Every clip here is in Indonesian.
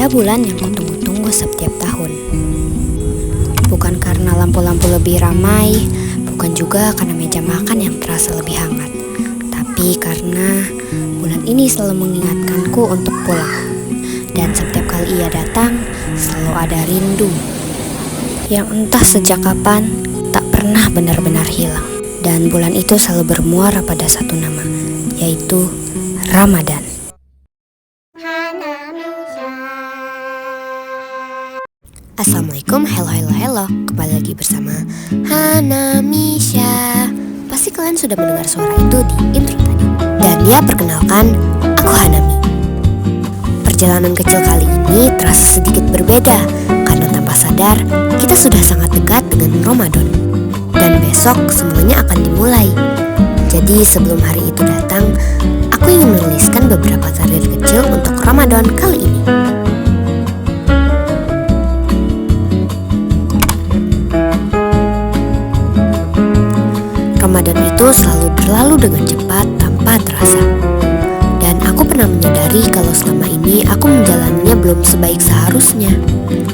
Ada bulan yang kutunggu-tunggu setiap tahun. Bukan karena lampu-lampu lebih ramai, bukan juga karena meja makan yang terasa lebih hangat, tapi karena bulan ini selalu mengingatkanku untuk pulang. Dan setiap kali ia datang, selalu ada rindu yang entah sejak kapan tak pernah benar-benar hilang. Dan bulan itu selalu bermuara pada satu nama, yaitu Ramadan. Assalamualaikum, hello. Kembali lagi bersama Hanamisha. Pasti kalian sudah mendengar suara itu di intro tadi. Dan ya, perkenalkan, aku Hanami. Perjalanan kecil kali ini terasa sedikit berbeda, karena tanpa sadar kita sudah sangat dekat dengan Ramadan. Dan besok semuanya akan dimulai. Jadi sebelum hari itu datang, aku ingin menuliskan beberapa target kecil untuk Ramadan kali ini. Ramadan itu selalu berlalu dengan cepat tanpa terasa. Dan aku pernah menyadari kalau selama ini aku menjalaninya belum sebaik seharusnya.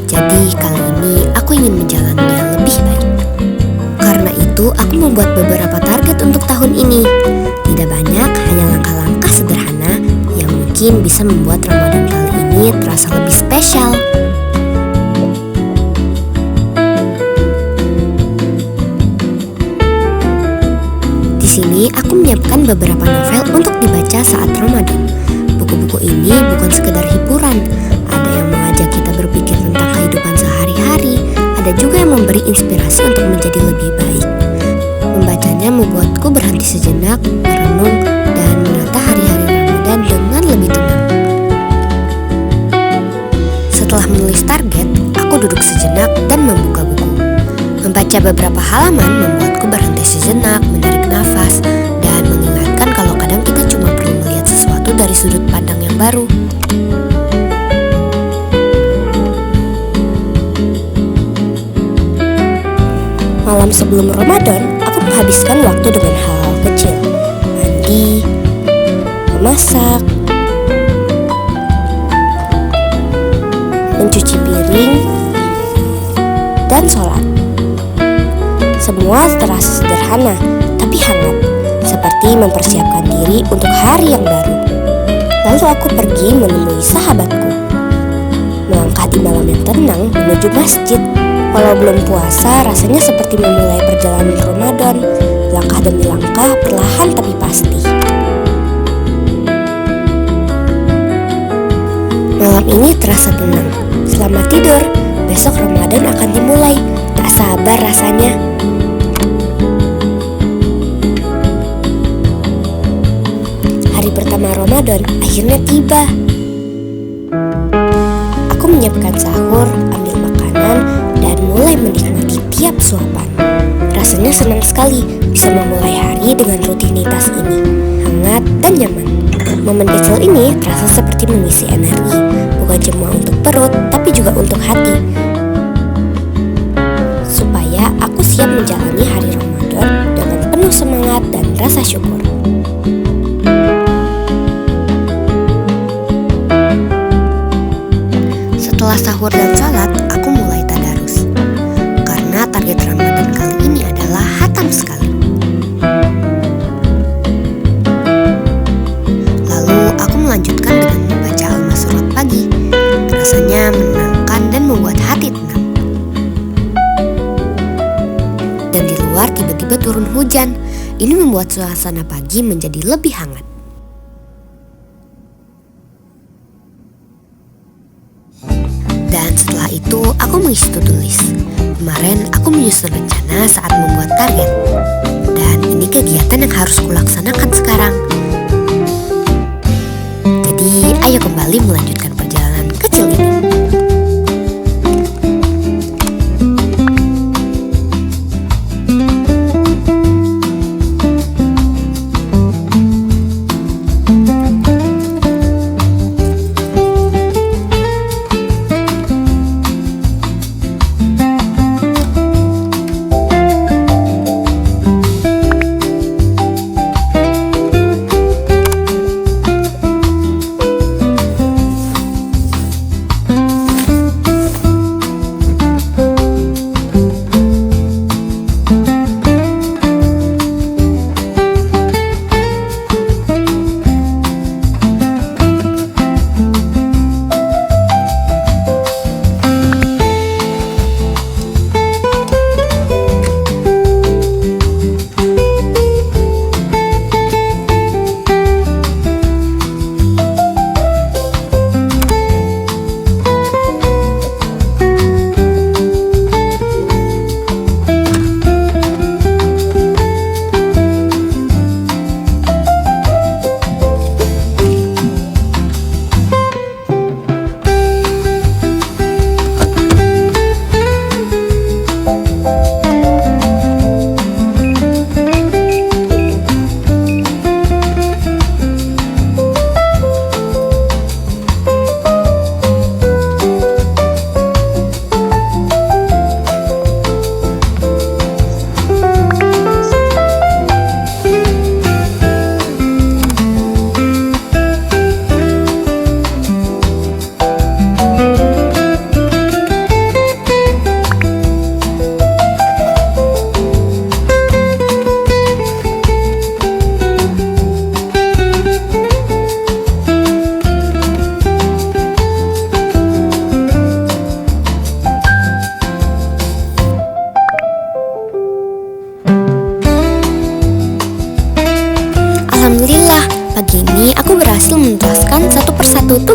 Jadi kali ini aku ingin menjalaninya lebih baik. Karena itu aku membuat beberapa target untuk tahun ini. Tidak banyak, hanya langkah-langkah sederhana yang mungkin bisa membuat Ramadan kali ini terasa lebih spesial. Di sini aku menyiapkan beberapa novel untuk dibaca saat Ramadan. Buku-buku ini bukan sekedar hiburan, ada yang mengajak kita berpikir tentang kehidupan sehari-hari, ada juga yang memberi inspirasi untuk menjadi lebih baik. Membacanya membuatku berhenti sejenak, merenung, dan menata hari-hari Ramadan dengan lebih tenang. Setelah menulis target, aku duduk sejenak dan membuka buku. Membaca beberapa halaman membuatku berhenti sejenak, menarik nafas, dan mengingatkan kalau kadang kita cuma perlu melihat sesuatu dari sudut pandang yang baru. Malam sebelum Ramadan, aku menghabiskan waktu dengan hal-hal kecil. Mandi, memasak, mencuci piring, dan sholat. Semua terasa sederhana, tapi hangat, seperti mempersiapkan diri untuk hari yang baru. Lalu aku pergi menemui sahabatku. Melangkah di malam yang tenang menuju masjid. Walau belum puasa, rasanya seperti memulai perjalanan Ramadan. Langkah demi langkah, perlahan tapi pasti. Malam ini terasa tenang. Selamat tidur, besok Ramadan akan dimulai. Tak sabar rasanya. Hari pertama Ramadan akhirnya tiba. Aku menyiapkan sahur, ambil makanan, dan mulai menikmati tiap suapan. Rasanya senang sekali bisa memulai hari dengan rutinitas ini, hangat dan nyaman. Momen kecil ini terasa seperti mengisi energi, bukan cuma untuk perut, tapi juga untuk hati. Supaya aku siap menjalani hari Ramadan dengan penuh semangat dan rasa syukur. Setelah sahur dan salat, aku mulai tadarus. Karena target Ramadan kali ini adalah hatam sekali. Lalu aku melanjutkan dengan membaca Al-Mashurat pagi. Rasanya menenangkan dan membuat hati tenang. Dan di luar tiba-tiba turun hujan. Ini membuat suasana pagi menjadi lebih hangat. Dan setelah itu aku mengisi to-do list. Kemarin aku menyusun rencana saat membuat target. Dan ini kegiatan yang harus kulaksanakan sekarang. Jadi ayo kembali melanjutkan perjalanan kecil ini.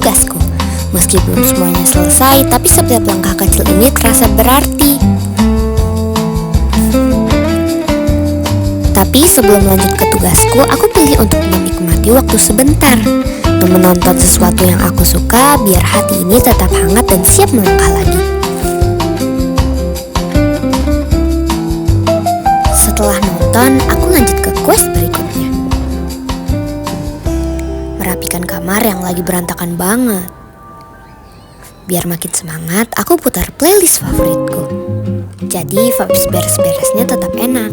tugasku. Meskipun semuanya selesai, tapi setiap langkah kecil ini terasa berarti. Tapi sebelum lanjut ke tugasku, aku pilih untuk menikmati waktu sebentar, menonton sesuatu yang aku suka biar hati ini tetap hangat dan siap melangkah lagi. Setelah nonton, aku lanjut ke quest berikutnya. Merapikan kamar yang lagi berantakan banget. Biar makin semangat, aku putar playlist favoritku. Jadi vibes beres-beresnya tetap enak.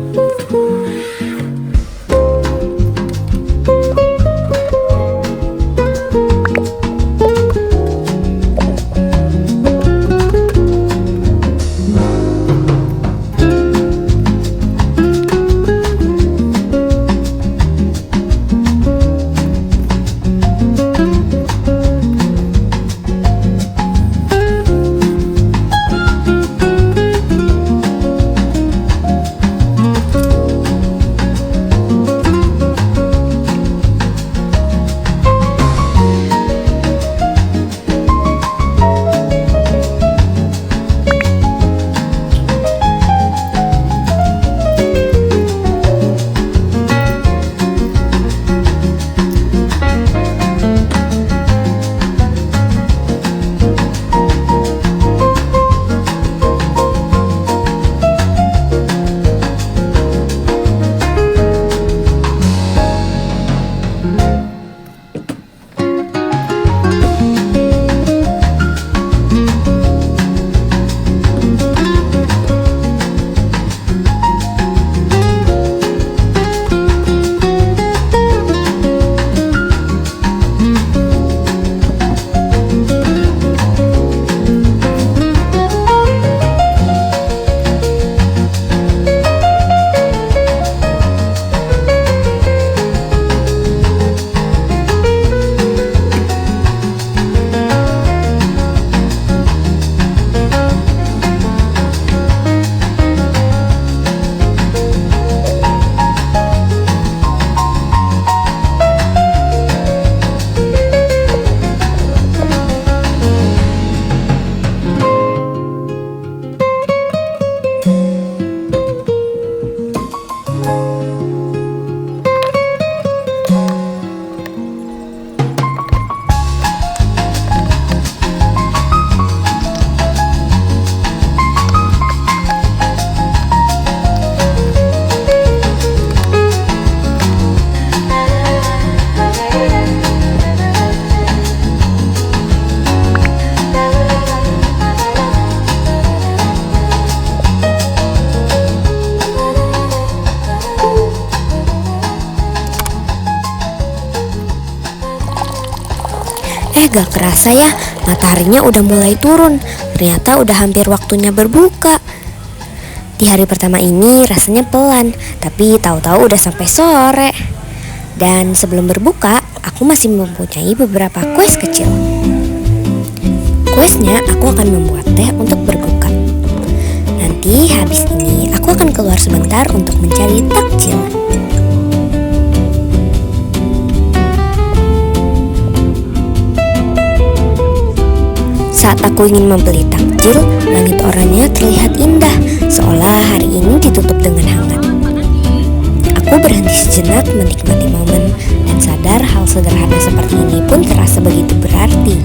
Gak kerasa ya, mataharinya udah mulai turun. Ternyata udah hampir waktunya berbuka. Di hari pertama ini rasanya pelan, tapi tahu-tahu udah sampai sore. Dan sebelum berbuka, aku masih mempunyai beberapa quest kecil. Questnya aku akan membuat teh untuk berbuka. Nanti habis ini aku akan keluar sebentar untuk mencari takjil. Saat aku ingin membeli takjil, langit oranye terlihat indah, seolah hari ini ditutup dengan hangat. Aku berhenti sejenak menikmati momen dan sadar hal sederhana seperti ini pun terasa begitu berarti.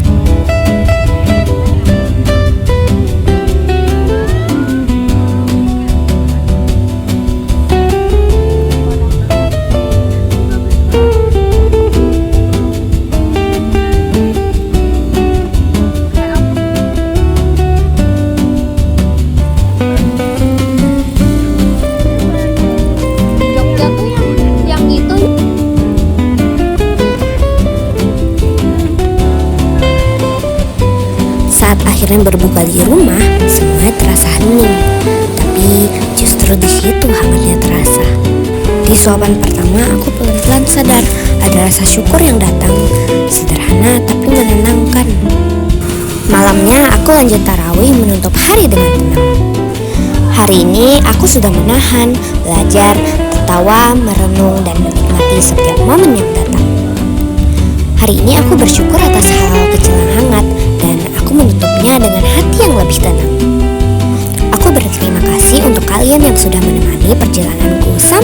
Akhirnya berbuka di rumah, semuanya terasa hening. Tapi justru di situ hangatnya terasa. Di suapan pertama, aku pelan-pelan sadar ada rasa syukur yang datang, sederhana tapi menenangkan. Malamnya aku lanjut tarawih menutup hari dengan tenang. Hari ini aku sudah menahan, belajar, tertawa, merenung, dan menikmati setiap momen yang datang. Hari ini aku bersyukur atas hal-hal kecil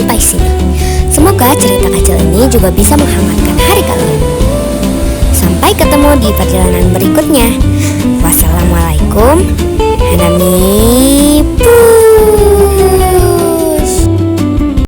sampai sini. Semoga cerita kecil ini juga bisa menghangatkan hari kalian. Sampai ketemu di perjalanan berikutnya. Wassalamualaikum. Hanami